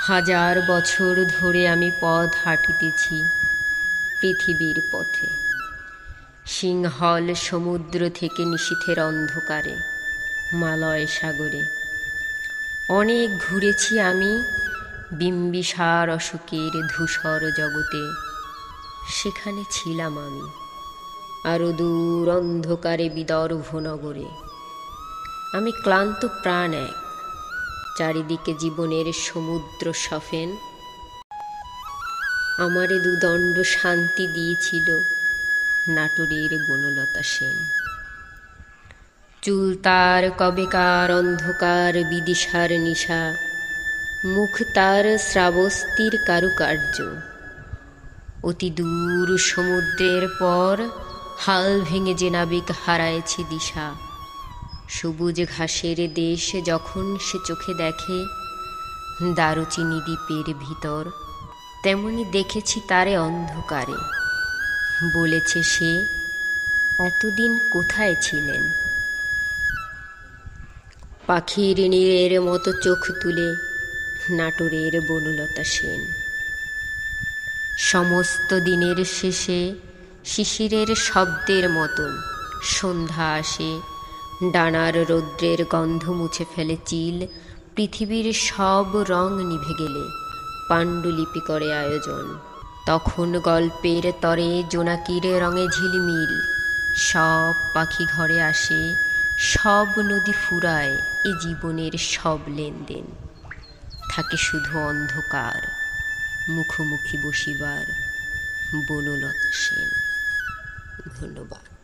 হাজার বছর ধরে আমি পথ হাঁটিতেছি পৃথিবীর পথে, সিংহল সমুদ্র থেকে নিশীথের অন্ধকারে মালয় সাগরে। অনেক ঘুরেছি আমি বিম্বিসার অশোকের ধূসর জগতে, সেখানে ছিলাম আমি আরো দূর অন্ধকারে বিদর্ভ নগরে। আমি ক্লান্ত প্রাণ এক, চারিদিকে জীবনের সমুদ্র সফেন। আমারে দুদণ্ড শান্তি দিয়েছিল নাটোরের বনলতা সেন। চুল তার কবেকার অন্ধকার বিদিশার নিশা, মুখ তার শ্রাবস্তির কারুকার্য। অতি দূর সমুদ্রের পর হাল ভেঙে যে নাবিক হারায়েছে দিশা। সবুজ ঘাসের দেশ যখন সে চোখে দেখে দারুচিনি দ্বীপের ভিতর, তেমনি দেখেছি তারে অন্ধকারে। বলেছে সে, এতদিন কোথায় ছিলেন? পাখির নীড়ের মতো চোখ তুলে নাটোরের বনলতা সেন। সমস্ত দিনের শেষে শিশিরের শব্দের মতন সন্ধ্যা আসে, ডানার রৌদ্রের গন্ধ মুছে ফেলে চিল। পৃথিবীর সব রং নিভে গেলে পাণ্ডুলিপি করে আয়োজন। তখন গল্পের তরে জোনাকির রঙে ঝিলমিল। সব পাখি ঘরে আসে, সব নদী ফুরায় এ জীবনের সব লেনদেন। থাকে শুধু অন্ধকার, মুখোমুখি বসিবার বনলতা সেন। ধন্যবাদ।